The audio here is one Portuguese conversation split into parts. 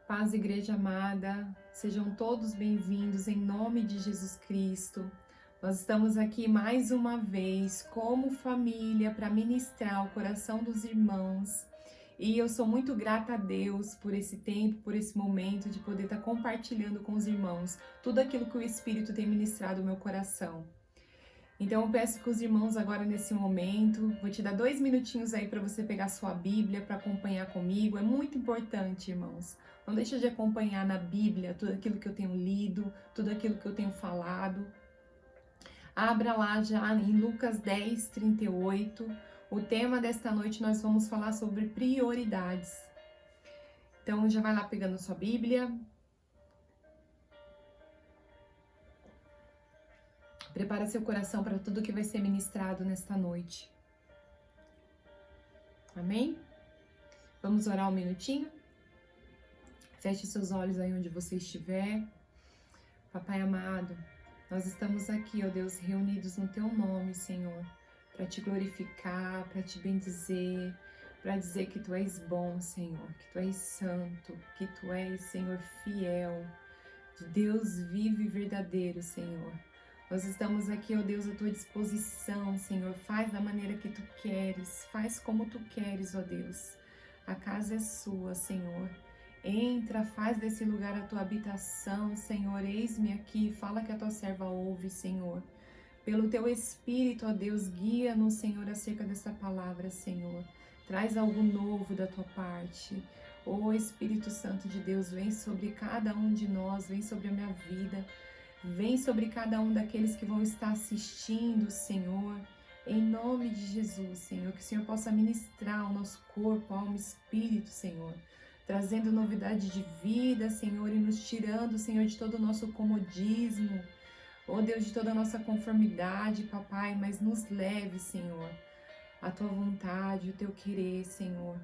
Paz, igreja amada, sejam todos bem-vindos em nome de Jesus Cristo. Nós estamos aqui mais uma vez como família para ministrar o coração dos irmãos. E eu sou muito grata a Deus por esse tempo, por esse momento de poder estar compartilhando com os irmãos tudo aquilo que o Espírito tem ministrado no meu coração. Então eu peço que os irmãos agora nesse momento, vou te dar 2 minutinhos aí para você pegar sua Bíblia, para acompanhar comigo. É muito importante, irmãos. Não deixa de acompanhar na Bíblia tudo aquilo que eu tenho lido, tudo aquilo que eu tenho falado. Abra lá já em Lucas 10, 38. O tema desta noite nós vamos falar sobre prioridades. Então já vai lá pegando sua Bíblia. Prepara seu coração para tudo que vai ser ministrado nesta noite. Amém? Vamos orar um minutinho? Feche seus olhos aí onde você estiver. Papai amado, nós estamos aqui, ó Deus, reunidos no Teu nome, Senhor, para Te glorificar, para Te bendizer, para dizer que Tu és bom, Senhor, que Tu és santo, que Tu és, Senhor, fiel, Deus vivo e verdadeiro, Senhor. Nós estamos aqui, ó Deus, à Tua disposição, Senhor. Faz da maneira que Tu queres, faz como Tu queres, ó Deus. A casa é sua, Senhor. Entra, faz desse lugar a Tua habitação, Senhor. Eis-me aqui, fala que a Tua serva ouve, Senhor. Pelo Teu Espírito, ó Deus, guia-nos, Senhor, acerca dessa palavra, Senhor. Traz algo novo da Tua parte. Ó Espírito Santo de Deus, vem sobre cada um de nós, vem sobre a minha vida. Vem sobre cada um daqueles que vão estar assistindo, Senhor, em nome de Jesus, Senhor, que o Senhor possa ministrar o nosso corpo, alma e espírito, Senhor, trazendo novidade de vida, Senhor, e nos tirando, Senhor, de todo o nosso comodismo, ó Deus, de toda a nossa conformidade, Papai, mas nos leve, Senhor, a Tua vontade, o Teu querer, Senhor,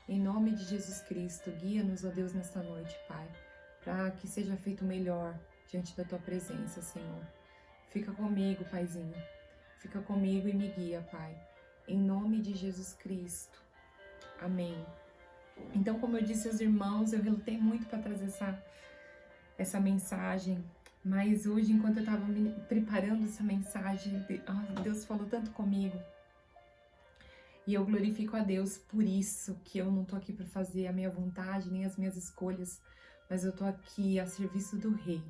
em nome de Jesus Cristo, guia-nos, ó Deus, nesta noite, Pai, para que seja feito o melhor diante da Tua presença, Senhor. Fica comigo, Paizinho. Fica comigo e me guia, Pai. Em nome de Jesus Cristo. Amém. Então, como eu disse aos irmãos, eu relutei muito para trazer essa mensagem. Mas hoje, enquanto eu estava me preparando essa mensagem, Deus falou tanto comigo. E eu glorifico a Deus por isso, que eu não estou aqui para fazer a minha vontade, nem as minhas escolhas, mas eu estou aqui a serviço do Rei,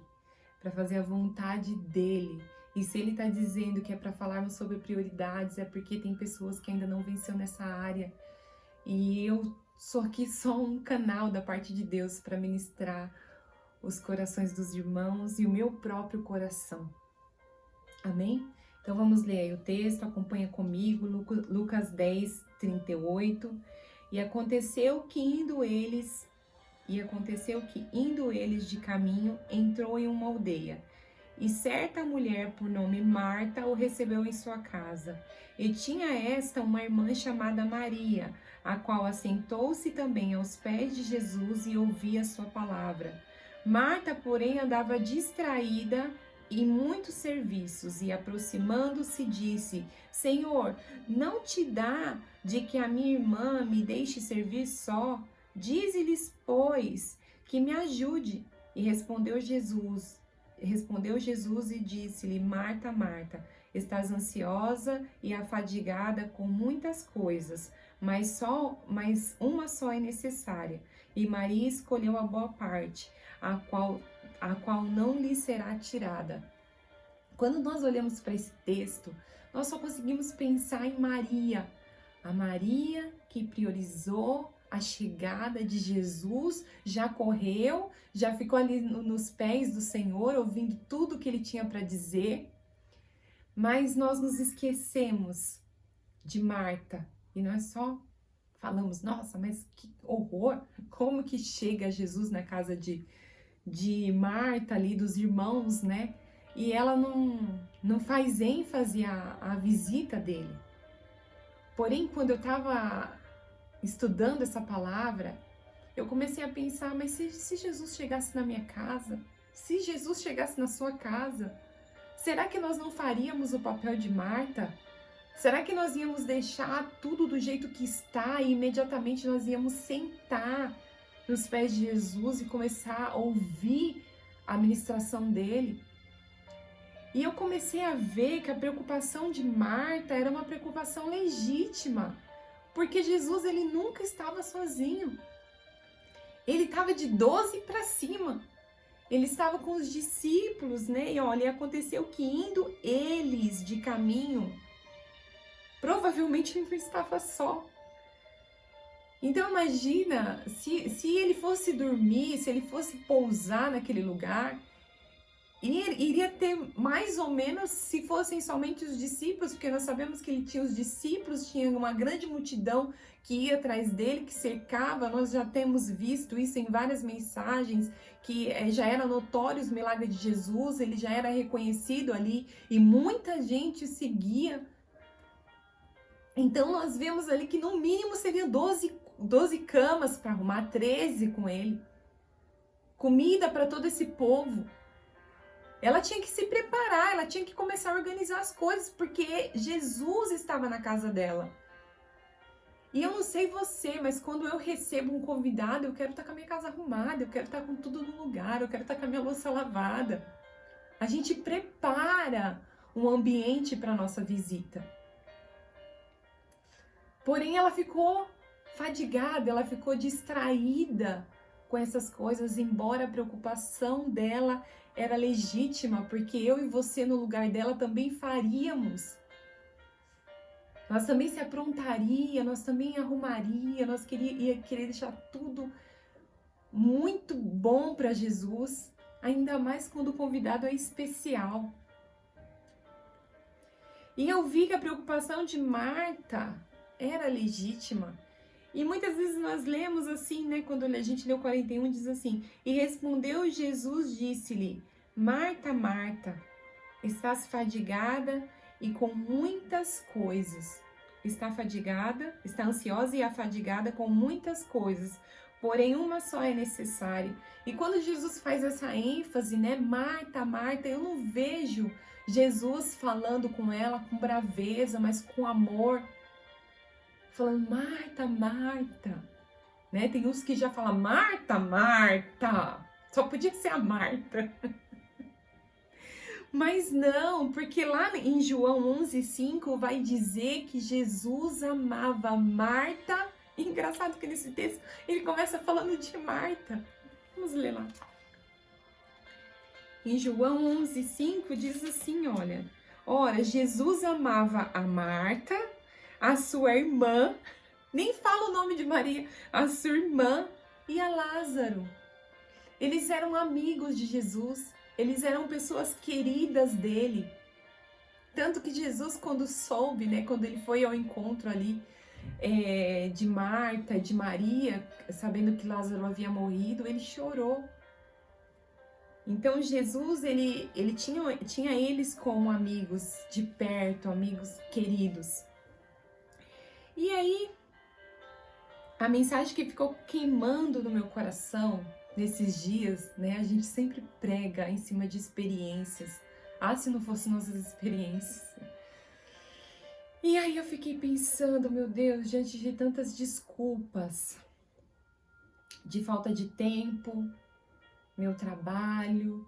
para fazer a vontade dele. E se ele está dizendo que é para falarmos sobre prioridades, é porque tem pessoas que ainda não venceu nessa área. E eu sou aqui só um canal da parte de Deus para ministrar os corações dos irmãos e o meu próprio coração. Amém? Então vamos ler aí o texto, acompanha comigo, Lucas 10, 38. E aconteceu que indo eles de caminho, entrou em uma aldeia. E certa mulher por nome Marta o recebeu em sua casa. E tinha esta uma irmã chamada Maria, a qual assentou-se também aos pés de Jesus e ouvia sua palavra. Marta, porém, andava distraída em muitos serviços e, aproximando-se, disse: Senhor, não te dá de que a minha irmã me deixe servir só? Dize-lhes, pois, que me ajude. E respondeu Jesus e disse-lhe: Marta, Marta, estás ansiosa e afadigada com muitas coisas, mas uma só é necessária. E Maria escolheu a boa parte, a qual não lhe será tirada. Quando nós olhamos para esse texto, nós só conseguimos pensar em Maria, a Maria que priorizou a chegada de Jesus, já correu, já ficou ali nos pés do Senhor, ouvindo tudo que ele tinha para dizer, mas nós nos esquecemos de Marta, e nós só falamos: nossa, mas que horror, como que chega Jesus na casa de Marta ali, dos irmãos, né? E ela não faz ênfase à visita dele. Porém, quando eu estava estudando essa palavra, eu comecei a pensar: mas se Jesus chegasse na minha casa, se Jesus chegasse na sua casa, será que nós não faríamos o papel de Marta? Será que nós íamos deixar tudo do jeito que está e imediatamente nós íamos sentar nos pés de Jesus e começar a ouvir a ministração dele. E eu comecei a ver que a preocupação de Marta era uma preocupação legítima, porque Jesus ele nunca estava sozinho. Ele estava de 12 para cima. Ele estava com os discípulos, né? E olha, aconteceu que indo eles de caminho, provavelmente ele não estava só. Então imagina, se ele fosse dormir, se ele fosse pousar naquele lugar, iria ter mais ou menos, se fossem somente os discípulos, porque nós sabemos que ele tinha os discípulos, tinha uma grande multidão que ia atrás dele, que cercava. Nós já temos visto isso em várias mensagens, que já era notório os milagres de Jesus, ele já era reconhecido ali e muita gente seguia. Então nós vemos ali que no mínimo seriam 12 camas para arrumar, 13 com ele. Comida para todo esse povo. Ela tinha que se preparar, ela tinha que começar a organizar as coisas, porque Jesus estava na casa dela. E eu não sei você, mas quando eu recebo um convidado, eu quero estar com a minha casa arrumada, eu quero estar com tudo no lugar, eu quero estar com a minha louça lavada. A gente prepara um ambiente para a nossa visita. Porém, ela ficou fadigada, ela ficou distraída com essas coisas, embora a preocupação dela era legítima, porque eu e você no lugar dela também faríamos. Nós também se aprontaria, nós também arrumaria, nós ia querer deixar tudo muito bom para Jesus, ainda mais quando o convidado é especial. E eu vi que a preocupação de Marta era legítima. E muitas vezes nós lemos assim, né? Quando a gente leu 41, diz assim: E respondeu Jesus, disse-lhe: Marta, Marta, estás fadigada e com muitas coisas. Está fadigada, está ansiosa e afadigada com muitas coisas, porém uma só é necessária. E quando Jesus faz essa ênfase, né? Marta, Marta, eu não vejo Jesus falando com ela com braveza, mas com amor. Falando, Marta, Marta, né? Tem uns que já falam, Marta, Marta, só podia ser a Marta. Mas não, porque lá em João 11:5 vai dizer que Jesus amava Marta. E engraçado que nesse texto ele começa falando de Marta. Vamos ler lá. Em João 11:5 diz assim, olha. Ora, Jesus amava a Marta, a sua irmã, nem fala o nome de Maria, a sua irmã e a Lázaro. Eles eram amigos de Jesus, eles eram pessoas queridas dele. Tanto que Jesus, quando soube, né, quando ele foi ao encontro ali de Marta, de Maria, sabendo que Lázaro havia morrido, ele chorou. Então Jesus, ele tinha eles como amigos de perto, amigos queridos. E aí, a mensagem que ficou queimando no meu coração nesses dias, né? A gente sempre prega em cima de experiências. Ah, se não fossem nossas experiências. E aí eu fiquei pensando, meu Deus, diante de tantas desculpas, de falta de tempo, meu trabalho,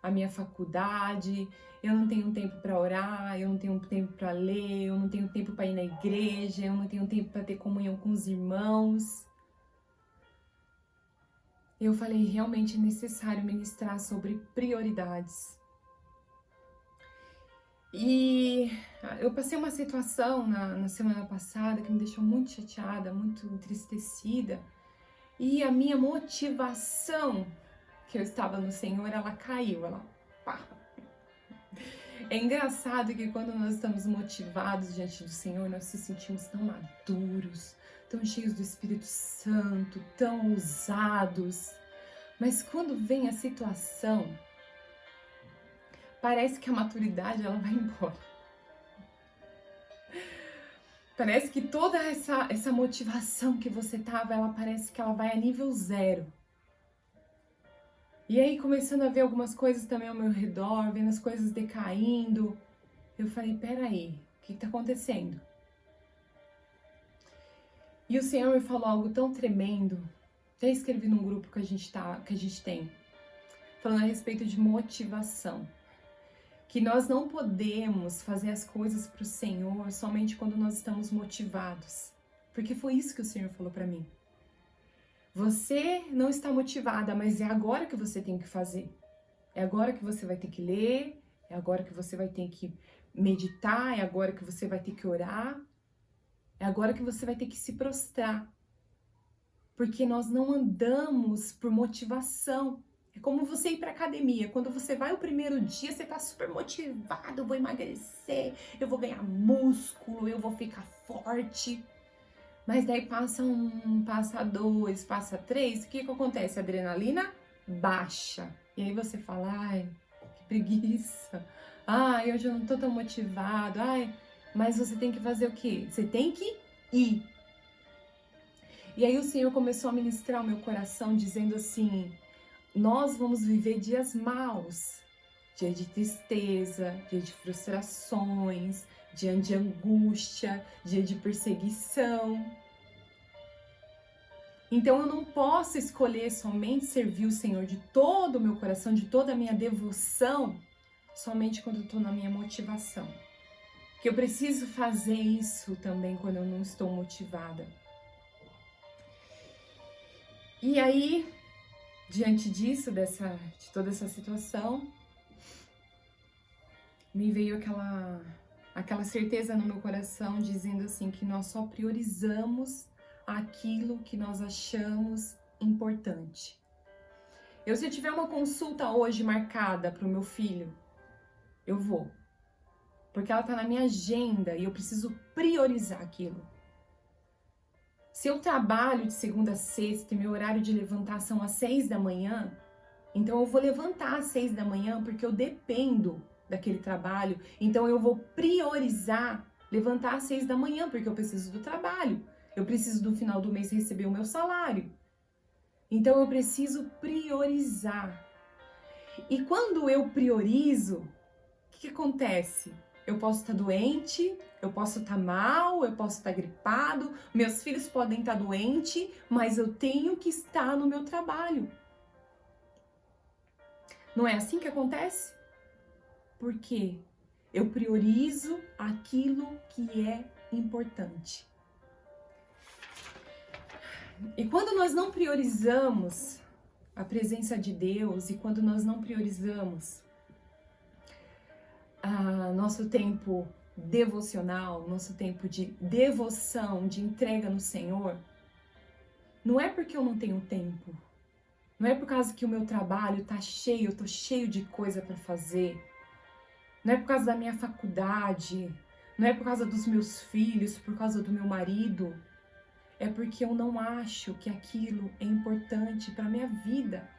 a minha faculdade, eu não tenho tempo para orar, eu não tenho tempo para ler, eu não tenho tempo para ir na igreja, eu não tenho tempo para ter comunhão com os irmãos. Eu falei, realmente é necessário ministrar sobre prioridades. E eu passei uma situação na semana passada que me deixou muito chateada, muito entristecida. E a minha motivação, que eu estava no Senhor, ela caiu, ela pá. É engraçado que quando nós estamos motivados diante do Senhor, nós se sentimos tão maduros, tão cheios do Espírito Santo, tão ousados. Mas quando vem a situação, parece que a maturidade ela vai embora. Parece que toda essa motivação que você tava, ela parece que ela vai a nível zero. E aí, começando a ver algumas coisas também ao meu redor, vendo as coisas decaindo, eu falei, peraí, o que tá acontecendo? E o Senhor me falou algo tão tremendo, Até escrevi num grupo que a gente tem, falando a respeito de motivação. Que nós não podemos fazer as coisas para o Senhor somente quando nós estamos motivados. Porque foi isso que o Senhor falou para mim. Você não está motivada, mas é agora que você tem que fazer. É agora que você vai ter que ler, é agora que você vai ter que meditar, é agora que você vai ter que orar, é agora que você vai ter que se prostrar. Porque nós não andamos por motivação. É como você ir para academia. Quando você vai o primeiro dia, você tá super motivado, eu vou emagrecer, eu vou ganhar músculo, eu vou ficar forte. Mas daí passa um, passa dois, passa três, o que acontece? A adrenalina baixa. E aí você fala, ai, que preguiça. Ai, hoje eu não tô tão motivado. Ai, mas você tem que fazer o quê? Você tem que ir. E aí o Senhor começou a ministrar o meu coração, dizendo assim, nós vamos viver dias maus, dia de tristeza, dia de frustrações, dia de angústia, dia de perseguição. Então eu não posso escolher somente servir o Senhor de todo o meu coração, de toda a minha devoção, somente quando eu estou na minha motivação. Que eu preciso fazer isso também quando eu não estou motivada. E aí, diante disso, de toda essa situação, me veio aquela certeza no meu coração, dizendo assim, que nós só priorizamos aquilo que nós achamos importante. Se eu tiver uma consulta hoje marcada para o meu filho, eu vou. Porque ela está na minha agenda e eu preciso priorizar aquilo. Se eu trabalho de segunda a sexta e meu horário de levantar são às 6 da manhã, então eu vou levantar às 6 da manhã porque eu dependo daquele trabalho. Então eu vou priorizar levantar às 6 da manhã porque eu preciso do trabalho. Eu preciso do final do mês receber o meu salário. Então eu preciso priorizar. E quando eu priorizo, o que acontece? Eu posso estar doente, eu posso estar mal, eu posso estar gripado, meus filhos podem estar doentes, mas eu tenho que estar no meu trabalho. Não é assim que acontece? Por quê? Eu priorizo aquilo que é importante. E quando nós não priorizamos a presença de Deus, e quando nós não priorizamos nosso tempo devocional, nosso tempo de devoção, de entrega no Senhor, não é porque eu não tenho tempo, não é por causa que o meu trabalho tá cheio, eu tô cheio de coisa para fazer, não é por causa da minha faculdade, não é por causa dos meus filhos, por causa do meu marido, é porque eu não acho que aquilo é importante para minha vida.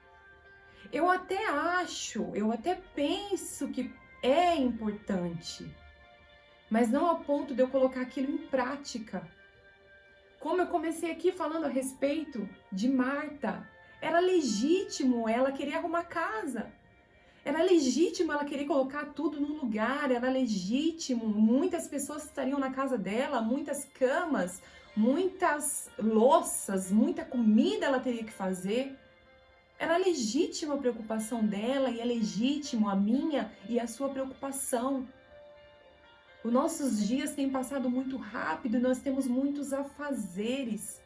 Eu até acho, eu até penso que é importante, mas não ao ponto de eu colocar aquilo em prática. Como eu comecei aqui falando a respeito de Marta, era legítimo ela querer arrumar casa, era legítimo ela querer colocar tudo no lugar, era legítimo, muitas pessoas estariam na casa dela, muitas camas, muitas louças, muita comida ela teria que fazer. Era legítima a preocupação dela e é legítimo a minha e a sua preocupação. Os nossos dias têm passado muito rápido e nós temos muitos afazeres.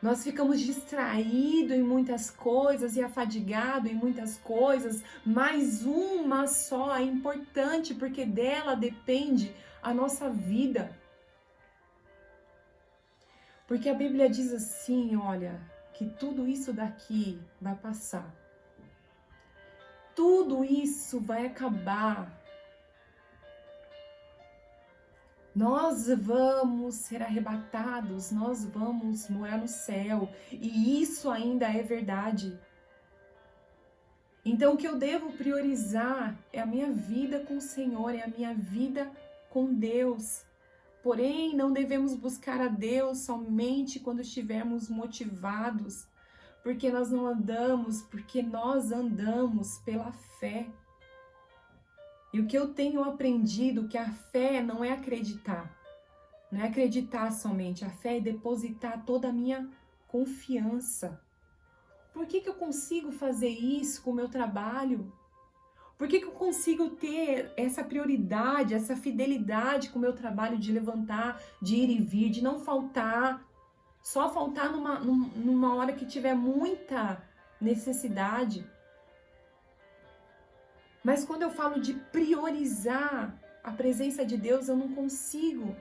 Nós ficamos distraídos em muitas coisas e afadigados em muitas coisas, mas uma só é importante porque dela depende a nossa vida. Porque a Bíblia diz assim, olha, que tudo isso daqui vai passar. Tudo isso vai acabar. Nós vamos ser arrebatados, nós vamos morar no céu. E isso ainda é verdade. Então o que eu devo priorizar é a minha vida com o Senhor, é a minha vida com Deus. Porém, não devemos buscar a Deus somente quando estivermos motivados, porque nós andamos pela fé. E o que eu tenho aprendido, que a fé não é acreditar somente, a fé é depositar toda a minha confiança. Por que eu consigo fazer isso com o meu trabalho? Por que eu consigo ter essa prioridade, essa fidelidade com o meu trabalho de levantar, de ir e vir, de não faltar, só faltar numa hora que tiver muita necessidade? Mas quando eu falo de priorizar a presença de Deus, eu não consigo.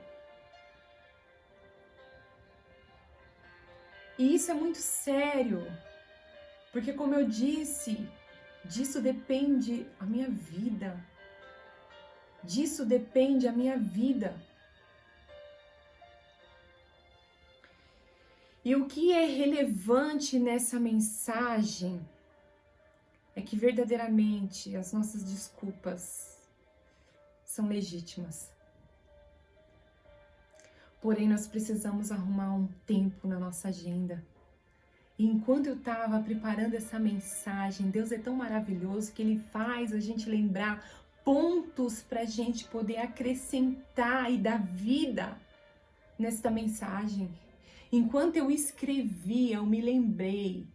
E isso é muito sério, porque como eu disse, disso depende a minha vida. Disso depende a minha vida. E o que é relevante nessa mensagem é que verdadeiramente as nossas desculpas são legítimas. Porém, nós precisamos arrumar um tempo na nossa agenda. E enquanto eu estava preparando essa mensagem, Deus é tão maravilhoso que Ele faz a gente lembrar pontos para a gente poder acrescentar e dar vida nesta mensagem. Enquanto eu escrevia, eu me lembrei,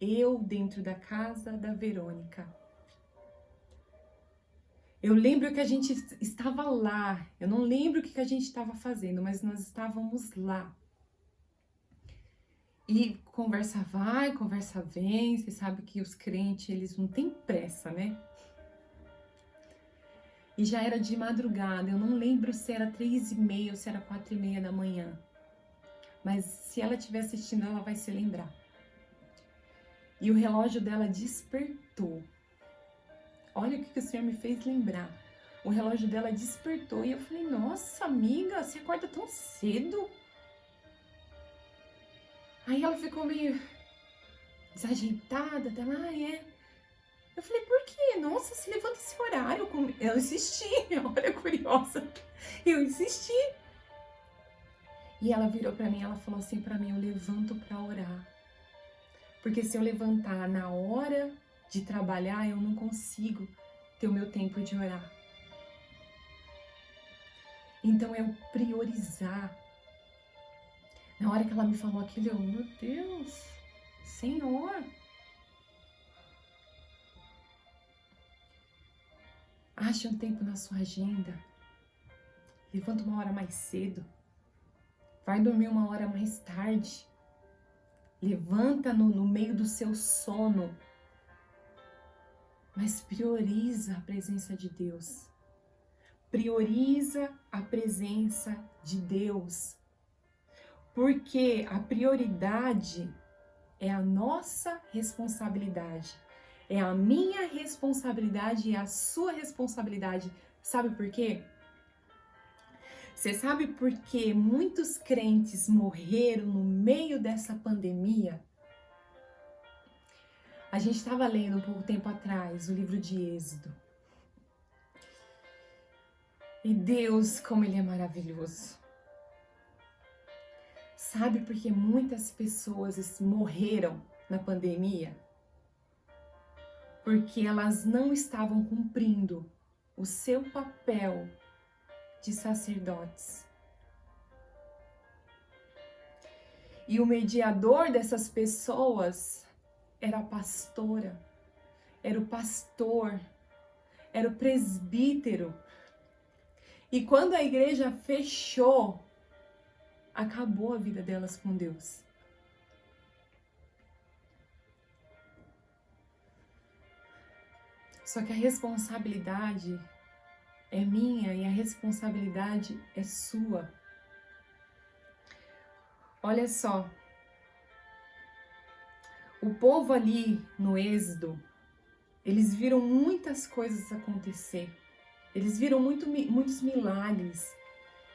eu dentro da casa da Verônica. Eu lembro que a gente estava lá, eu não lembro o que a gente estava fazendo, mas nós estávamos lá. E conversa vai, conversa vem, você sabe que os crentes, eles não têm pressa, né? E já era de madrugada, eu não lembro se era 3h30 ou se era 4h30 da manhã. Mas se ela estiver assistindo, ela vai se lembrar. E o relógio dela despertou. Olha o que o Senhor me fez lembrar. O relógio dela despertou e eu falei, nossa, amiga, você acorda tão cedo? Aí ela ficou meio desajeitada, dela, Eu falei, por quê? Nossa, se levanta esse horário. Eu insisti, olha, curiosa. Eu insisti. E ela virou pra mim, ela falou assim pra mim, eu levanto pra orar. Porque se eu levantar na hora de trabalhar, eu não consigo ter o meu tempo de orar. Então é o priorizar. Na hora que ela me falou aquilo, eu, meu Deus, Senhor. Ache um tempo na sua agenda. Levanta uma hora mais cedo. Vai dormir uma hora mais tarde. Levanta no meio do seu sono. Mas prioriza a presença de Deus. Prioriza a presença de Deus. Porque a prioridade é a nossa responsabilidade. É a minha responsabilidade e a sua responsabilidade. Sabe por quê? Você sabe por que muitos crentes morreram no meio dessa pandemia? A gente estava lendo um pouco tempo atrás o livro de Êxodo. E Deus, como Ele é maravilhoso. Sabe por que muitas pessoas morreram na pandemia? Porque elas não estavam cumprindo o seu papel de sacerdotes. E o mediador dessas pessoas era a pastora, era o pastor, era o presbítero. E quando a igreja fechou, acabou a vida delas com Deus. Só que a responsabilidade é minha e a responsabilidade é sua. Olha só, o povo ali no Êxodo, eles viram muitas coisas acontecer. Eles viram muitos milagres.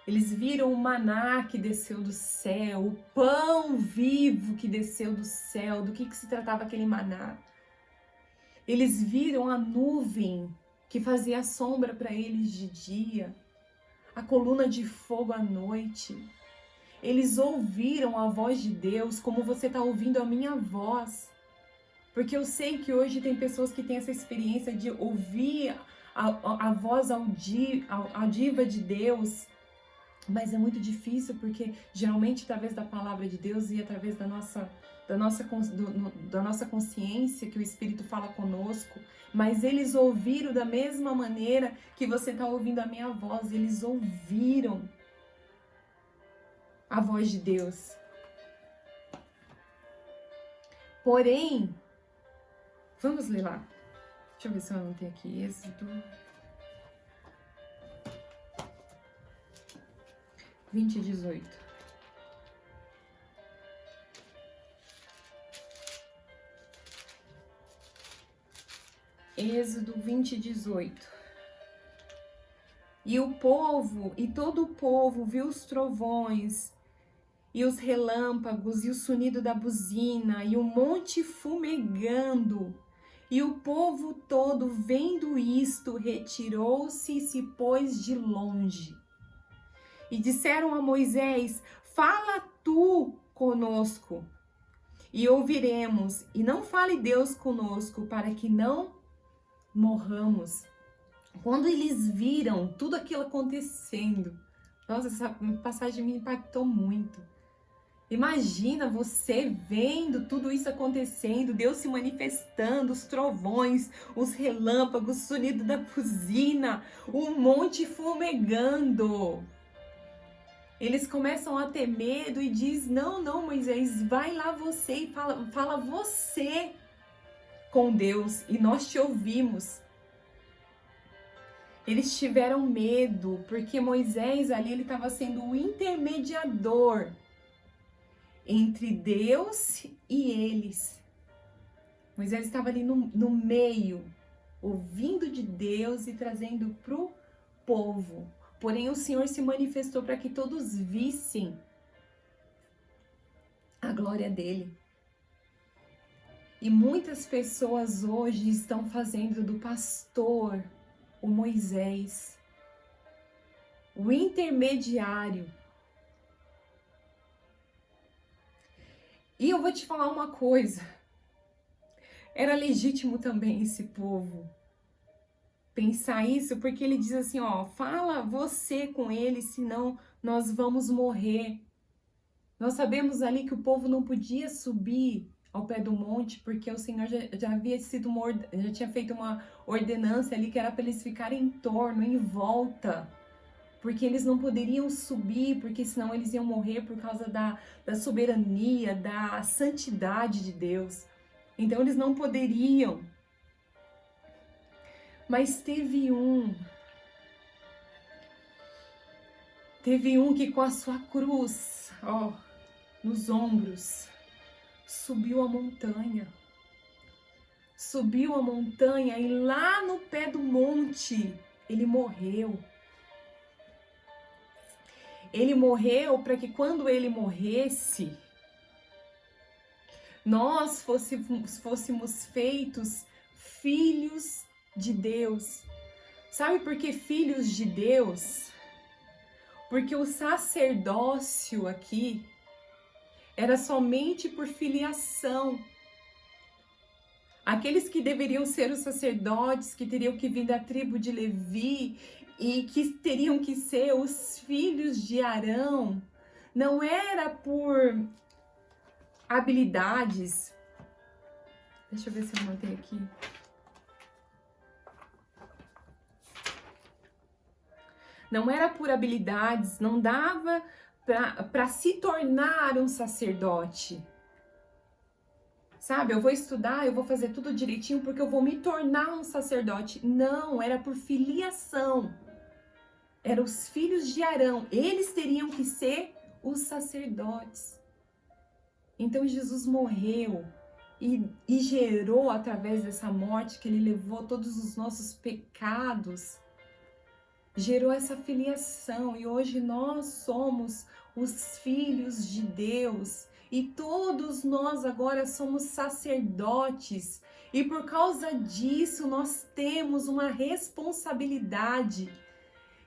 Eles viram o maná que desceu do céu, o pão vivo que desceu do céu. Do que se tratava aquele maná? Eles viram a nuvem que fazia sombra para eles de dia, a coluna de fogo à noite. Eles ouviram a voz de Deus como você está ouvindo a minha voz. Porque eu sei que hoje tem pessoas que têm essa experiência de ouvir a voz audiva de Deus. Mas é muito difícil porque geralmente através da palavra de Deus e através da nossa consciência que o Espírito fala conosco, mas eles ouviram da mesma maneira que você está ouvindo a minha voz, eles ouviram a voz de Deus. Porém, vamos ler lá. Deixa eu ver se eu anotei aqui. Êxodo 20:18. Êxodo 20:18. E todo o povo viu os trovões, e os relâmpagos, e o sonido da buzina, e o monte fumegando. E o povo todo, vendo isto, retirou-se e se pôs de longe. E disseram a Moisés: fala tu conosco, e ouviremos, e não fale Deus conosco, para que não morramos. Quando eles viram tudo aquilo acontecendo, nossa, essa passagem me impactou muito. Imagina você vendo tudo isso acontecendo, Deus se manifestando, os trovões, os relâmpagos, o sonido da buzina, o monte fumegando. Eles começam a ter medo e diz: não, Moisés, vai lá você e fala você com Deus e nós te ouvimos. Eles tiveram medo porque Moisés ali ele estava sendo o intermediador entre Deus e eles. Moisés estava ali no meio, ouvindo de Deus e trazendo para o povo. Porém, o Senhor se manifestou para que todos vissem a glória dele. E muitas pessoas hoje estão fazendo do pastor o Moisés, o intermediário. E eu vou te falar uma coisa, era legítimo também esse povo pensar isso, porque ele diz assim, ó, fala você com ele, senão nós vamos morrer. Nós sabemos ali que o povo não podia subir ao pé do monte, porque o Senhor já havia sido já tinha feito uma ordenança ali que era para eles ficarem em torno, em volta, porque eles não poderiam subir, porque senão eles iam morrer por causa da soberania, da santidade de Deus. Então eles não poderiam. Mas teve um que com a sua cruz, ó, nos ombros, subiu a montanha. Subiu a montanha e lá no pé do monte, ele morreu. Ele morreu para que quando ele morresse, nós fôssemos feitos filhos de Deus. Sabe por que filhos de Deus? Porque o sacerdócio aqui era somente por filiação. Aqueles que deveriam ser os sacerdotes, que teriam que vir da tribo de Levi e que teriam que ser os filhos de Arão, não era por habilidades. Deixa eu ver se eu mantenho aqui. Não era por habilidades, não dava para se tornar um sacerdote. Sabe, eu vou estudar, eu vou fazer tudo direitinho porque eu vou me tornar um sacerdote. Não, era por filiação. Eram os filhos de Arão, eles teriam que ser os sacerdotes. Então Jesus morreu e gerou através dessa morte que ele levou todos os nossos pecados, gerou essa filiação e hoje nós somos os filhos de Deus e todos nós agora somos sacerdotes e por causa disso nós temos uma responsabilidade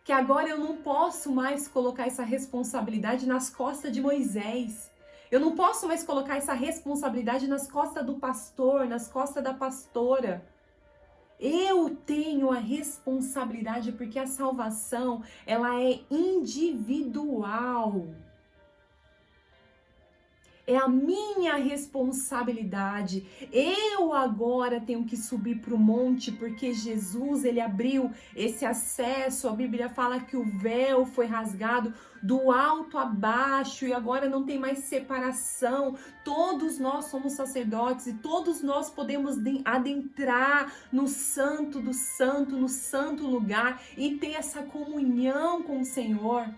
que agora eu não posso mais colocar essa responsabilidade nas costas de Moisés. Eu não posso mais colocar essa responsabilidade nas costas do pastor, nas costas da pastora. Eu tenho a responsabilidade, porque a salvação, ela é individual. É a minha responsabilidade. Eu agora tenho que subir para o monte, porque Jesus, ele abriu esse acesso. A Bíblia fala que o véu foi rasgado do alto a baixo e agora não tem mais separação. Todos nós somos sacerdotes e todos nós podemos adentrar no santo do santo, no santo lugar e ter essa comunhão com o Senhor.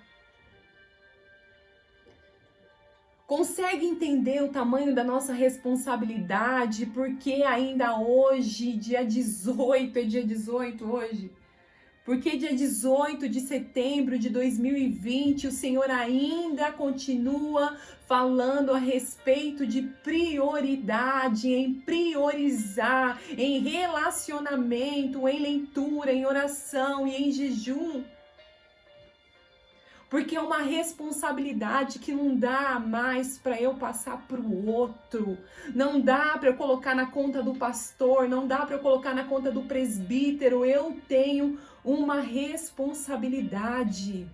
Consegue entender o tamanho da nossa responsabilidade? Porque ainda hoje, dia 18, é dia 18 hoje? Porque dia 18 de setembro de 2020, o Senhor ainda continua falando a respeito de prioridade, em priorizar, em relacionamento, em leitura, em oração e em jejum. Porque é uma responsabilidade que não dá mais para eu passar para o outro, não dá para eu colocar na conta do pastor, não dá para eu colocar na conta do presbítero, eu tenho uma responsabilidade.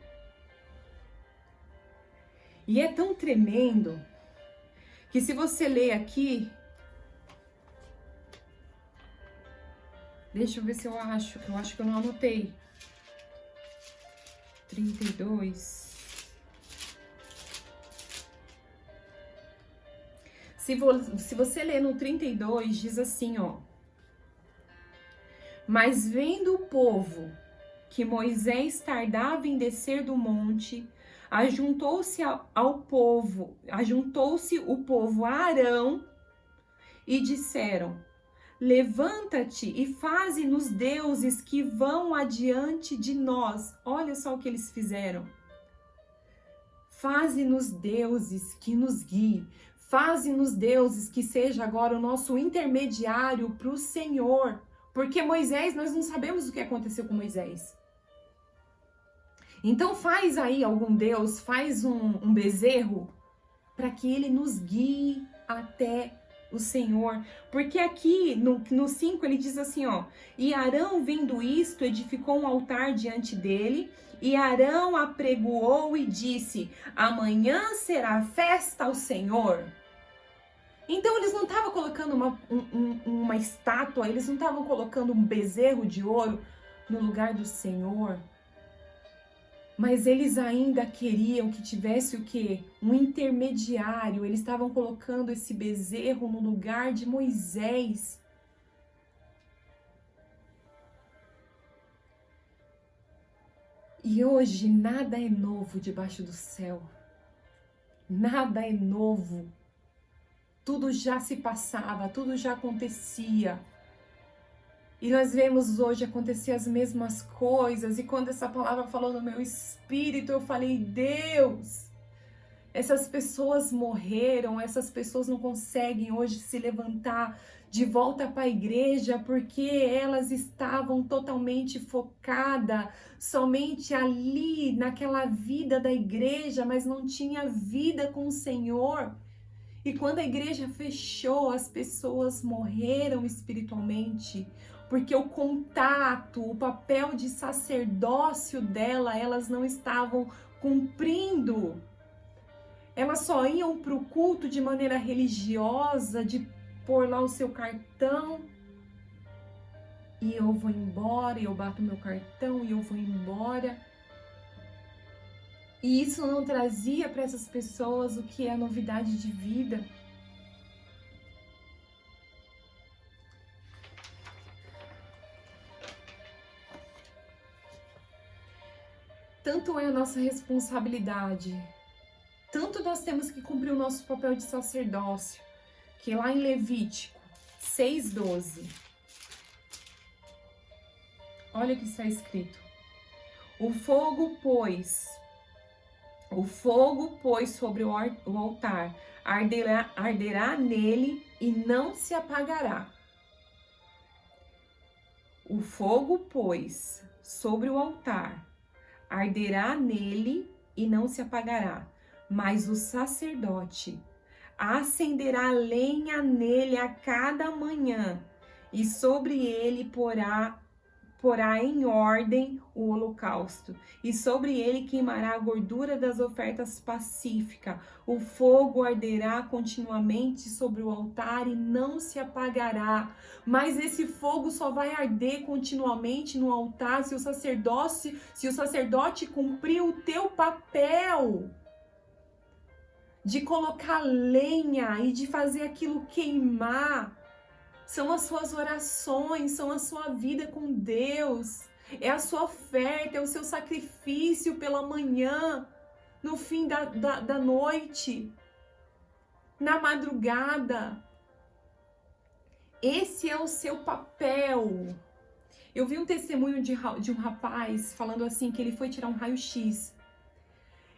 E é tão tremendo que se você ler aqui, deixa eu ver se eu acho que eu não anotei. 32. Se você ler no 32, diz assim, ó. Mas vendo o povo que Moisés tardava em descer do monte, ajuntou-se o povo a Arão e disseram: levanta-te e faze-nos deuses que vão adiante de nós. Olha só o que eles fizeram. Faze-nos deuses que nos guiem. Faze-nos deuses que seja agora o nosso intermediário para o Senhor. Porque Moisés, nós não sabemos o que aconteceu com Moisés. Então faz aí algum Deus, faz um bezerro para que ele nos guie até o Senhor. Porque aqui no 5 ele diz assim, ó. E Arão, vendo isto, edificou um altar diante dele. E Arão apregoou e disse: amanhã será festa ao Senhor. Então eles não estavam colocando uma estátua, eles não estavam colocando um bezerro de ouro no lugar do Senhor. Mas eles ainda queriam que tivesse o quê? Um intermediário. Eles estavam colocando esse bezerro no lugar de Moisés. E hoje nada é novo debaixo do céu. Nada é novo. Tudo já se passava, tudo já acontecia. E nós vemos hoje acontecer as mesmas coisas. E quando essa palavra falou no meu espírito, eu falei: Deus, essas pessoas morreram, essas pessoas não conseguem hoje se levantar de volta para a igreja porque elas estavam totalmente focadas somente ali, naquela vida da igreja, mas não tinha vida com o Senhor. E quando a igreja fechou, as pessoas morreram espiritualmente, porque o contato, o papel de sacerdócio dela, elas não estavam cumprindo. Elas só iam para o culto de maneira religiosa, de pôr lá o seu cartão, e eu vou embora, e eu bato meu cartão, e eu vou embora. E isso não trazia para essas pessoas o que é a novidade de vida. Tanto é a nossa responsabilidade, tanto nós temos que cumprir o nosso papel de sacerdócio, que lá em Levítico 6:12, olha o que está escrito: o fogo, pois, sobre o altar, arderá nele e não se apagará. O fogo, pois, sobre o altar, arderá nele e não se apagará. Mas o sacerdote acenderá lenha nele a cada manhã e sobre ele porá em ordem o holocausto, e sobre ele queimará a gordura das ofertas pacíficas. O fogo arderá continuamente sobre o altar e não se apagará. Mas esse fogo só vai arder continuamente no altar se o sacerdote cumprir o teu papel de colocar lenha e de fazer aquilo queimar. São as suas orações, são a sua vida com Deus, é a sua oferta, é o seu sacrifício pela manhã, no fim da noite, na madrugada. Esse é o seu papel. Eu vi um testemunho de um rapaz falando assim, que ele foi tirar um raio-x.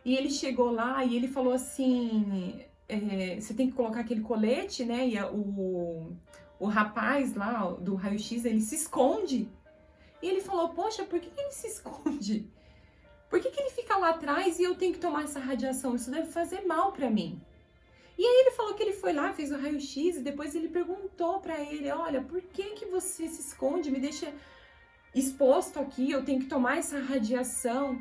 E ele chegou lá e ele falou assim, você tem que colocar aquele colete, né? E o rapaz lá do raio-x, ele se esconde. E ele falou, poxa, por que ele se esconde? Por que ele fica lá atrás e eu tenho que tomar essa radiação? Isso deve fazer mal pra mim. E aí ele falou que ele foi lá, fez o raio-x e depois ele perguntou pra ele, olha, por que você se esconde, me deixa exposto aqui, eu tenho que tomar essa radiação?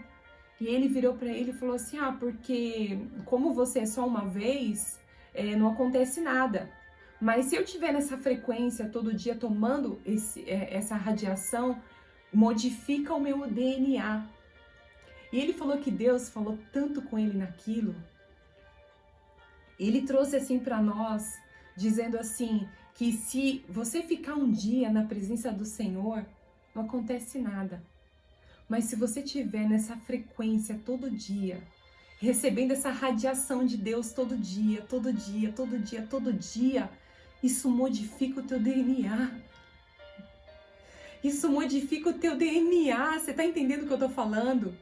E ele virou pra ele e falou assim, porque como você é só uma vez, não acontece nada. Mas se eu tiver nessa frequência todo dia tomando essa radiação, modifica o meu DNA. E ele falou que Deus falou tanto com ele naquilo. Ele trouxe assim para nós, dizendo assim, que se você ficar um dia na presença do Senhor, não acontece nada. Mas se você tiver nessa frequência todo dia, recebendo essa radiação de Deus todo dia, todo dia, todo dia, todo dia, isso modifica o teu DNA. Isso modifica o teu DNA. Você tá entendendo o que eu tô falando?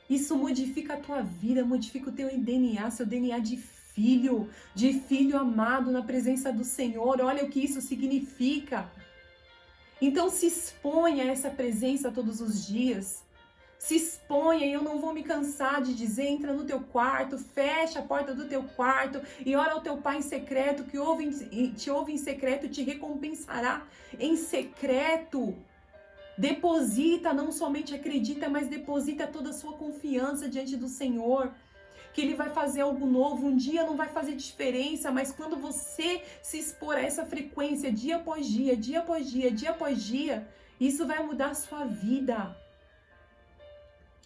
Isso modifica a tua vida, modifica o teu DNA, seu DNA de filho amado na presença do Senhor. Olha o que isso significa. Então se exponha a essa presença todos os dias. Se exponha, e eu não vou me cansar de dizer, entra no teu quarto, fecha a porta do teu quarto e ora ao teu Pai em secreto, que te ouve em secreto e te recompensará em secreto. Deposita, não somente acredita, mas deposita toda a sua confiança diante do Senhor, que Ele vai fazer algo novo. Um dia não vai fazer diferença, mas quando você se expor a essa frequência, dia após dia, dia após dia, dia após dia, isso vai mudar a sua vida.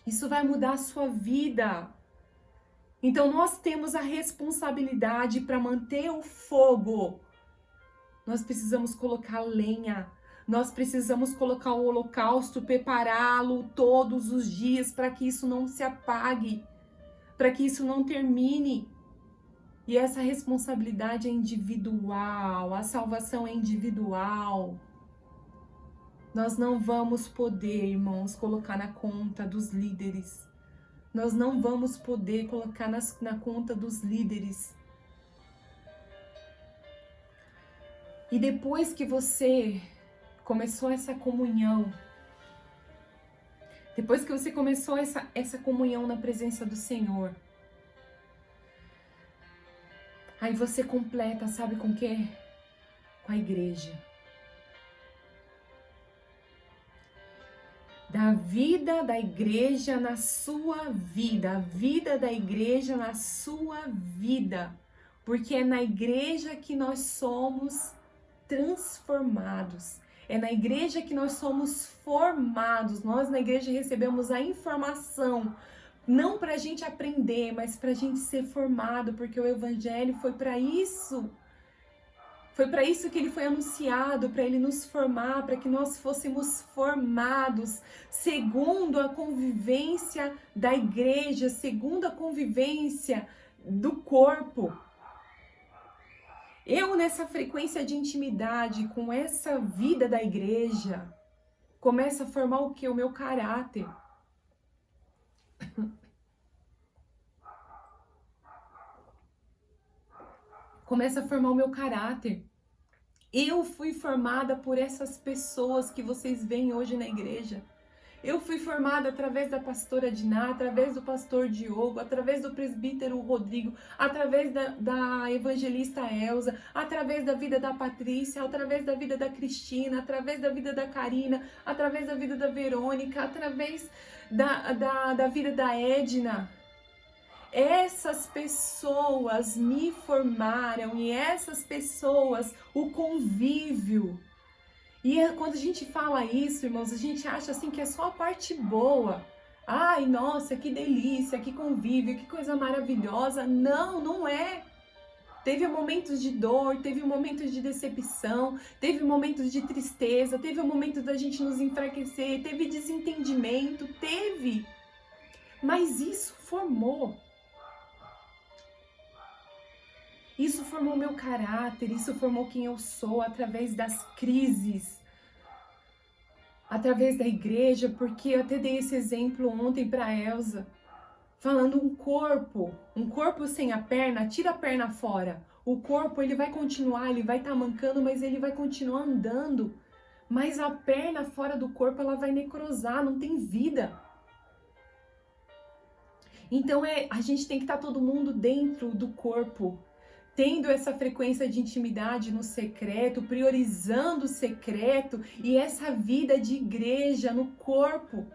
Isso vai mudar a sua vida. Então nós temos a responsabilidade para manter o fogo. Nós precisamos colocar lenha. Nós precisamos colocar o holocausto, prepará-lo todos os dias para que isso não se apague, para que isso não termine. E essa responsabilidade é individual, a salvação é individual. Nós não vamos poder, irmãos, colocar na conta dos líderes. Nós não vamos poder colocar na conta dos líderes. E depois que você começou essa comunhão, depois que você começou essa comunhão na presença do Senhor, aí você completa, sabe com o quê? Com a igreja. Da vida da igreja na sua vida, a vida da igreja na sua vida, porque é na igreja que nós somos transformados, é na igreja que nós somos formados. Nós na igreja recebemos a informação, não para a gente aprender, mas para a gente ser formado, porque o evangelho foi para isso. Foi para isso que ele foi anunciado, para ele nos formar, para que nós fôssemos formados segundo a convivência da igreja, segundo a convivência do corpo. Eu, nessa frequência de intimidade com essa vida da igreja, começa a formar o quê? O meu caráter. Começa a formar o meu caráter. Eu fui formada por essas pessoas que vocês veem hoje na igreja. Eu fui formada através da pastora Diná, através do pastor Diogo, através do presbítero Rodrigo, através da evangelista Elza, através da vida da Patrícia, através da vida da Cristina, através da vida da Karina, através da vida da Verônica, através da vida da Edna. Essas pessoas me formaram e essas pessoas, o convívio. E quando a gente fala isso, irmãos, a gente acha assim que é só a parte boa. Ai, nossa, que delícia, que convívio, que coisa maravilhosa. Não, não é. Teve momentos de dor, teve momentos de decepção, teve momentos de tristeza, teve momentos da gente nos enfraquecer, teve desentendimento, teve. Mas isso formou. Isso formou meu caráter, isso formou quem eu sou através das crises, através da igreja, porque eu até dei esse exemplo ontem para Elza, falando um corpo sem a perna, tira a perna fora. O corpo, ele vai continuar, ele vai estar mancando, mas ele vai continuar andando. Mas a perna fora do corpo, ela vai necrosar, não tem vida. Então a gente tem que estar todo mundo dentro do corpo, tendo essa frequência de intimidade no secreto, priorizando o secreto e essa vida de igreja no corpo,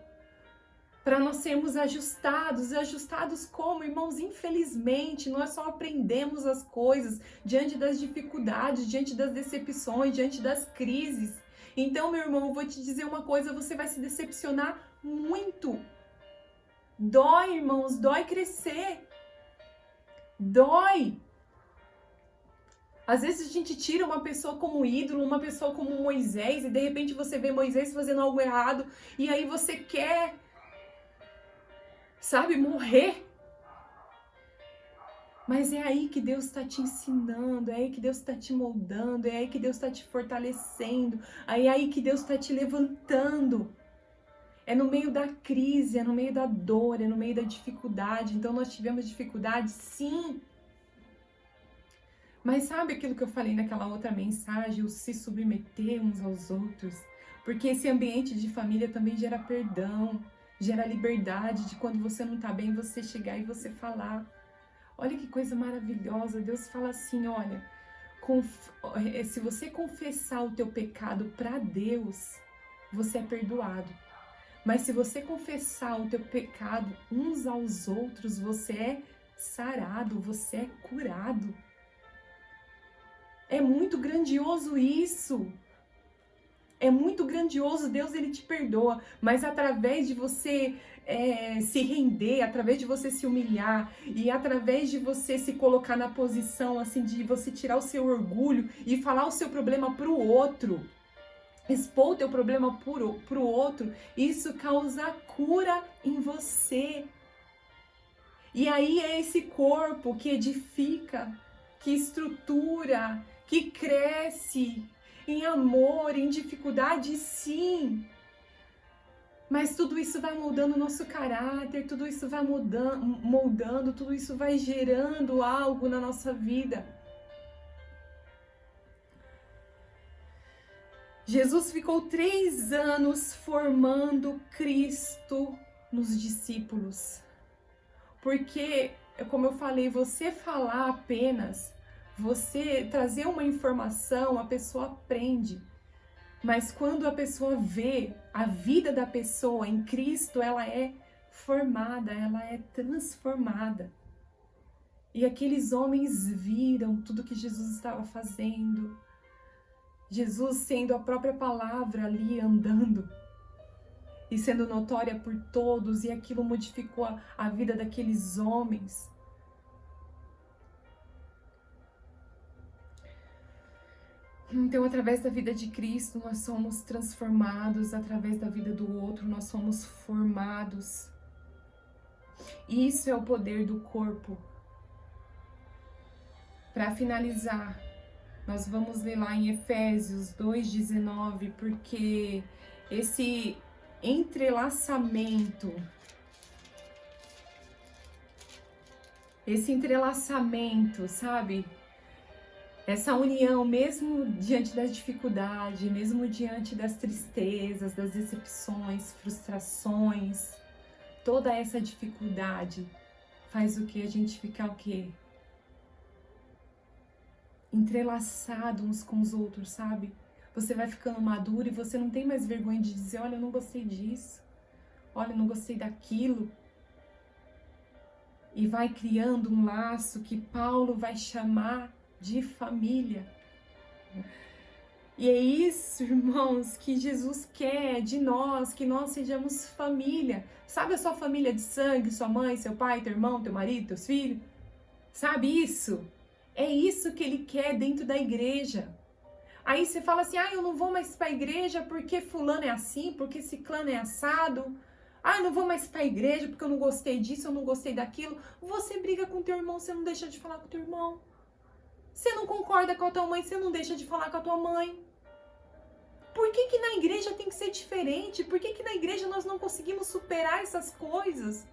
para nós sermos ajustados. Ajustados como, irmãos? Infelizmente, nós só aprendemos as coisas diante das dificuldades, diante das decepções, diante das crises. Então, meu irmão, eu vou te dizer uma coisa, você vai se decepcionar muito. Dói, irmãos, dói crescer. Dói. Às vezes a gente tira uma pessoa como ídolo, uma pessoa como Moisés, e de repente você vê Moisés fazendo algo errado, e aí você quer, sabe, morrer. Mas é aí que Deus está te ensinando, é aí que Deus está te moldando, é aí que Deus está te fortalecendo, é aí que Deus está te levantando. É no meio da crise, é no meio da dor, é no meio da dificuldade. Então nós tivemos dificuldade, sim. Mas sabe aquilo que eu falei naquela outra mensagem, o se submeter uns aos outros? Porque esse ambiente de família também gera perdão, gera liberdade de quando você não tá bem, você chegar e você falar. Olha que coisa maravilhosa, Deus fala assim, olha, se você confessar o teu pecado para Deus, você é perdoado. Mas se você confessar o teu pecado uns aos outros, você é sarado, você é curado. É muito grandioso isso. É muito grandioso. Deus, ele te perdoa. Mas através de você se render, através de você se humilhar e através de você se colocar na posição assim de você tirar o seu orgulho e falar o seu problema pro outro, expor o teu problema pro outro, isso causa cura em você. E aí é esse corpo que edifica, que estrutura, que cresce em amor, em dificuldade, sim. Mas tudo isso vai moldando o nosso caráter, tudo isso vai moldando, tudo isso vai gerando algo na nossa vida. Jesus ficou 3 anos formando Cristo nos discípulos. Porque, como eu falei, você falar apenas, você trazer uma informação, a pessoa aprende. Mas quando a pessoa vê a vida da pessoa em Cristo, ela é formada, ela é transformada. E aqueles homens viram tudo que Jesus estava fazendo. Jesus sendo a própria palavra ali andando e sendo notória por todos, e aquilo modificou a vida daqueles homens. Então, através da vida de Cristo, nós somos transformados, através da vida do outro, nós somos formados. E isso é o poder do corpo. Para finalizar, nós vamos ler lá em Efésios 2:19, porque esse entrelaçamento, sabe? Essa união, mesmo diante das dificuldades, mesmo diante das tristezas, das decepções, frustrações, toda essa dificuldade faz o que? A gente ficar o quê? Entrelaçado uns com os outros, sabe? Você vai ficando maduro e você não tem mais vergonha de dizer, olha, eu não gostei disso, olha, eu não gostei daquilo. E vai criando um laço que Paulo vai chamar de família. E é isso, irmãos, que Jesus quer de nós, que nós sejamos família. Sabe a sua família de sangue, sua mãe, seu pai, teu irmão, teu marido, teus filhos? Sabe isso? É isso que ele quer dentro da igreja. Aí você fala assim, eu não vou mais para a igreja porque fulano é assim, porque ciclano é assado. Eu não vou mais para a igreja porque eu não gostei disso, eu não gostei daquilo. Você briga com teu irmão, você não deixa de falar com teu irmão. Você não concorda com a tua mãe, você não deixa de falar com a tua mãe. Por que na igreja tem que ser diferente? Por que na igreja nós não conseguimos superar essas coisas?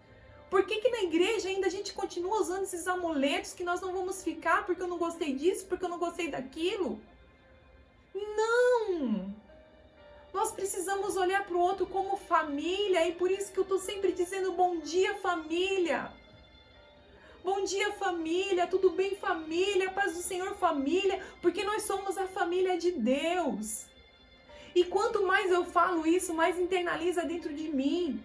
Por que na igreja ainda a gente continua usando esses amuletos que nós não vamos ficar porque eu não gostei disso, porque eu não gostei daquilo? Não! Nós precisamos olhar para o outro como família e por isso que eu estou sempre dizendo bom dia, família! Bom dia, família! Tudo bem, família? Paz do Senhor, família! Porque nós somos a família de Deus. E quanto mais eu falo isso, mais internaliza dentro de mim.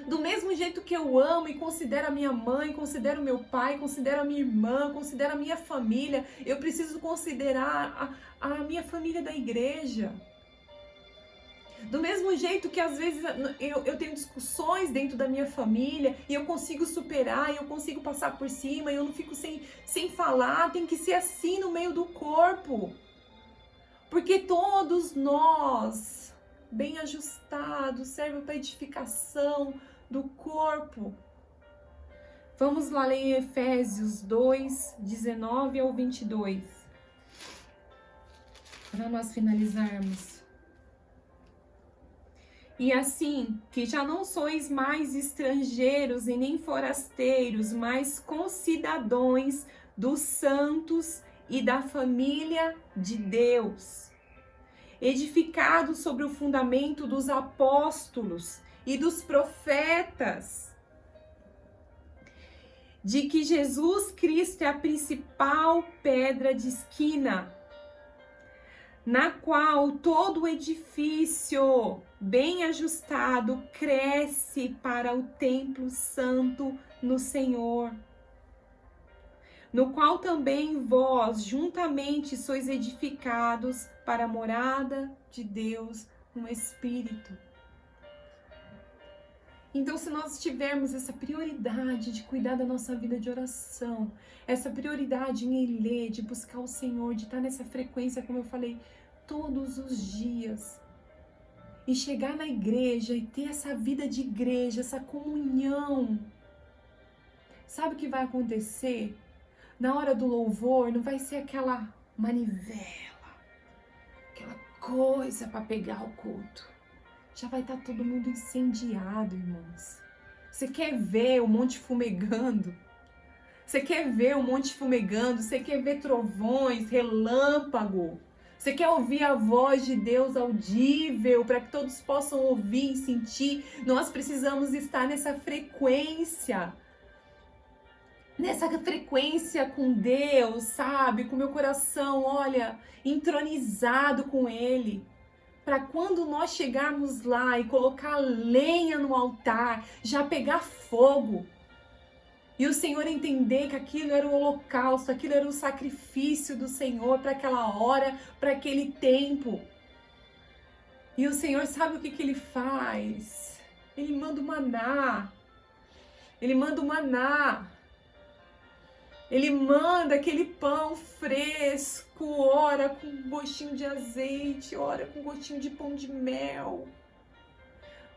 Do mesmo jeito que eu amo e considero a minha mãe, considero meu pai, considero a minha irmã, considero a minha família, eu preciso considerar a minha família da igreja. Do mesmo jeito que às vezes eu tenho discussões dentro da minha família e eu consigo superar, eu consigo passar por cima, eu não fico sem falar, tem que ser assim no meio do corpo. Porque todos nós, bem ajustados, servem para edificação do corpo. Vamos lá ler em Efésios 2, 19 ao 22. Para nós finalizarmos. E assim, que já não sois mais estrangeiros e nem forasteiros, mas concidadãos dos santos e da família de Deus, edificados sobre o fundamento dos apóstolos e dos profetas, de que Jesus Cristo é a principal pedra de esquina, na qual todo o edifício bem ajustado cresce para o templo santo no Senhor, no qual também vós juntamente sois edificados para a morada de Deus no Espírito. Então, se nós tivermos essa prioridade de cuidar da nossa vida de oração, essa prioridade em ler, de buscar o Senhor, de estar nessa frequência, como eu falei, todos os dias, e chegar na igreja e ter essa vida de igreja, essa comunhão, sabe o que vai acontecer? Na hora do louvor, não vai ser aquela manivela, aquela coisa para pegar o culto. Já vai estar todo mundo incendiado, irmãos. Você quer ver o monte fumegando? Você quer ver o monte fumegando? Você quer ver trovões, relâmpago? Você quer ouvir a voz de Deus audível para que todos possam ouvir e sentir? Nós precisamos estar nessa frequência. Nessa frequência com Deus, sabe? Com meu coração, olha, entronizado com Ele. Para quando nós chegarmos lá e colocar lenha no altar, já pegar fogo. E o Senhor entender que aquilo era o holocausto, aquilo era o sacrifício do Senhor para aquela hora, para aquele tempo. E o Senhor sabe o que Ele faz? Ele manda o maná. Ele manda o maná. Ele manda aquele pão fresco, ora com gostinho de azeite, ora com gostinho de pão de mel.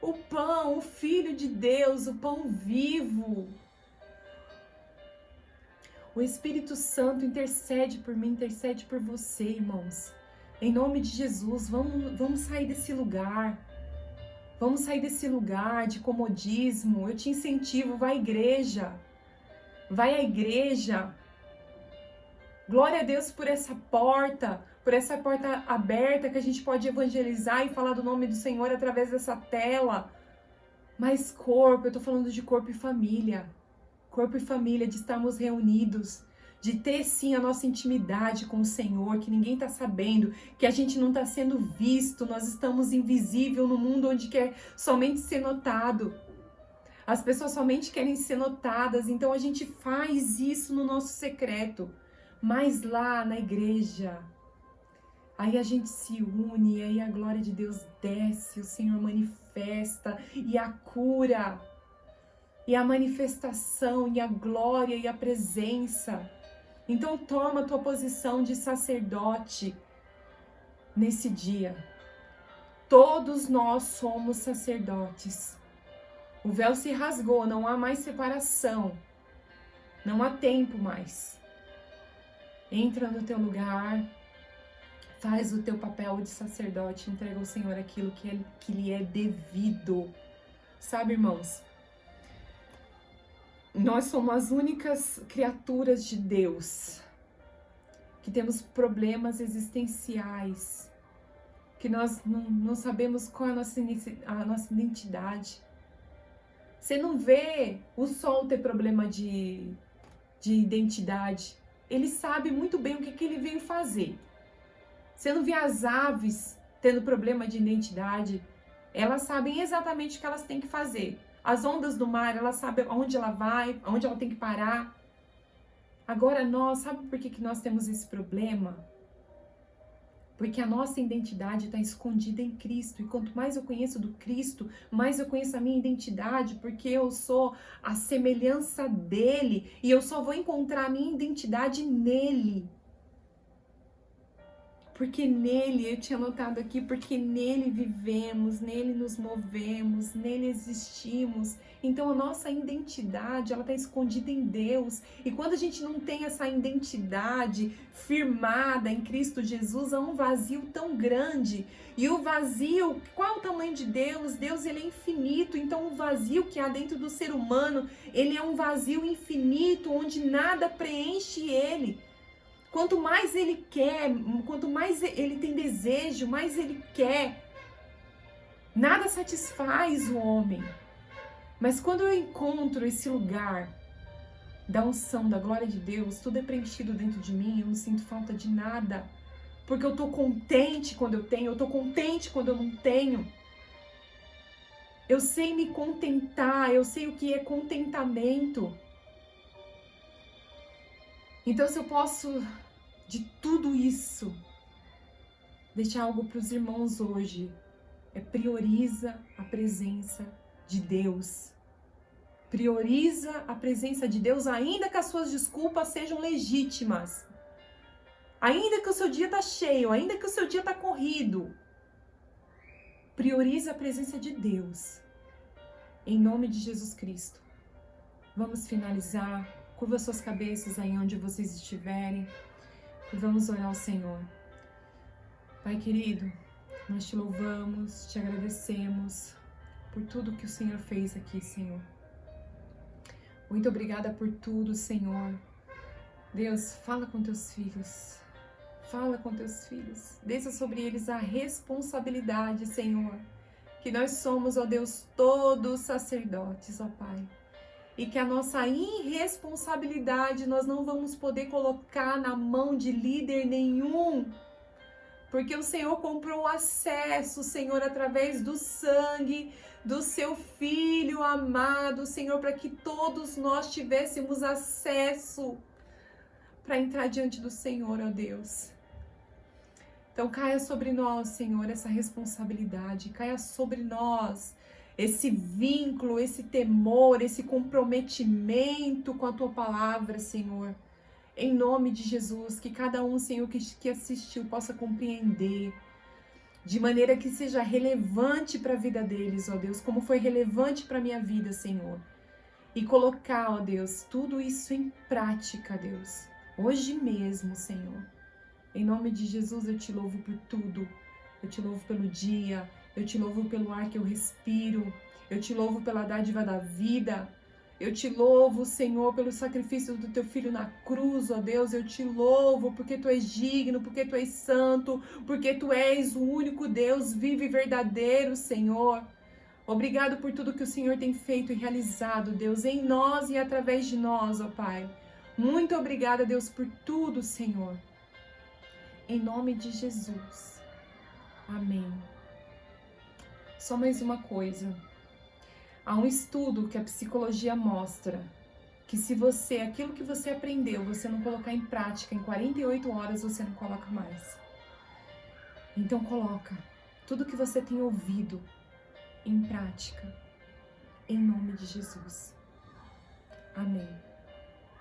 O pão, o Filho de Deus, o pão vivo. O Espírito Santo intercede por mim, intercede por você, irmãos. Em nome de Jesus, vamos sair desse lugar. Vamos sair desse lugar de comodismo. Eu te incentivo, vai à igreja. Vai à igreja. Glória a Deus por essa porta aberta que a gente pode evangelizar e falar do nome do Senhor através dessa tela. Mas corpo, eu tô falando de corpo e família. Corpo e família, de estarmos reunidos, de ter sim a nossa intimidade com o Senhor, que ninguém tá sabendo, que a gente não tá sendo visto, nós estamos invisível no mundo onde quer somente ser notado. As pessoas somente querem ser notadas, então a gente faz isso no nosso secreto. Mas lá na igreja, aí a gente se une, aí a glória de Deus desce, o Senhor manifesta, e a cura, e a manifestação, e a glória, e a presença. Então toma a tua posição de sacerdote nesse dia. Todos nós somos sacerdotes. O véu se rasgou, não há mais separação. Não há tempo mais. Entra no teu lugar, faz o teu papel de sacerdote, entrega ao Senhor aquilo que lhe é devido. Sabe, irmãos? Nós somos as únicas criaturas de Deus que temos problemas existenciais, que nós não sabemos qual é a nossa identidade. Você não vê o sol ter problema de identidade. Ele sabe muito bem o que ele veio fazer. Você não vê as aves tendo problema de identidade. Elas sabem exatamente o que elas têm que fazer. As ondas do mar, elas sabem aonde ela vai, aonde ela tem que parar. Agora nós, sabe por que nós temos esse problema? Porque a nossa identidade está escondida em Cristo. E quanto mais eu conheço do Cristo, mais eu conheço a minha identidade, porque eu sou a semelhança dele. E eu só vou encontrar a minha identidade nele. Porque nele, eu tinha anotado aqui, porque nele vivemos, nele nos movemos, nele existimos. Então a nossa identidade, ela está escondida em Deus. E quando a gente não tem essa identidade firmada em Cristo Jesus, há um vazio tão grande. E o vazio, qual é o tamanho de Deus? Deus, ele é infinito. Então o vazio que há dentro do ser humano, ele é um vazio infinito, onde nada preenche ele. Quanto mais ele quer, quanto mais ele tem desejo, mais ele quer. Nada satisfaz o homem. Mas quando eu encontro esse lugar da unção, da glória de Deus, tudo é preenchido dentro de mim, eu não sinto falta de nada. Porque eu tô contente quando eu tenho, eu tô contente quando eu não tenho. Eu sei me contentar, eu sei o que é contentamento. Então, se eu posso, de tudo isso, deixar algo para os irmãos hoje, prioriza a presença de Deus. Prioriza a presença de Deus, ainda que as suas desculpas sejam legítimas. Ainda que o seu dia tá cheio, ainda que o seu dia tá corrido. Prioriza a presença de Deus. Em nome de Jesus Cristo. Vamos finalizar. Curva suas cabeças aí onde vocês estiverem. E vamos orar ao Senhor. Pai querido, nós te louvamos, te agradecemos por tudo que o Senhor fez aqui, Senhor. Muito obrigada por tudo, Senhor. Deus, fala com teus filhos. Fala com teus filhos. Deixa sobre eles a responsabilidade, Senhor. Que nós somos, ó Deus, todos sacerdotes, ó Pai. E que a nossa irresponsabilidade nós não vamos poder colocar na mão de líder nenhum. Porque o Senhor comprou acesso, Senhor, através do sangue do seu Filho amado, Senhor, para que todos nós tivéssemos acesso para entrar diante do Senhor, ó Deus. Então caia sobre nós, Senhor, essa responsabilidade, caia sobre nós esse vínculo, esse temor, esse comprometimento com a Tua Palavra, Senhor. Em nome de Jesus, que cada um, Senhor, que assistiu possa compreender, de maneira que seja relevante para a vida deles, ó Deus, como foi relevante para a minha vida, Senhor. E colocar, ó Deus, tudo isso em prática, Deus, hoje mesmo, Senhor. Em nome de Jesus, eu te louvo por tudo. Eu te louvo pelo dia, eu te louvo pelo ar que eu respiro, eu te louvo pela dádiva da vida. Eu te louvo, Senhor, pelo sacrifício do teu filho na cruz, ó Deus. Eu te louvo porque tu és digno, porque tu és santo, porque tu és o único Deus vivo e verdadeiro, Senhor. Obrigado por tudo que o Senhor tem feito e realizado, Deus, em nós e através de nós, ó Pai. Muito obrigada, Deus, por tudo, Senhor. Em nome de Jesus. Amém. Só mais uma coisa. Há um estudo que a psicologia mostra que se você, aquilo que você aprendeu, você não colocar em prática em 48 horas, você não coloca mais. Então coloca tudo que você tem ouvido em prática, em nome de Jesus. Amém.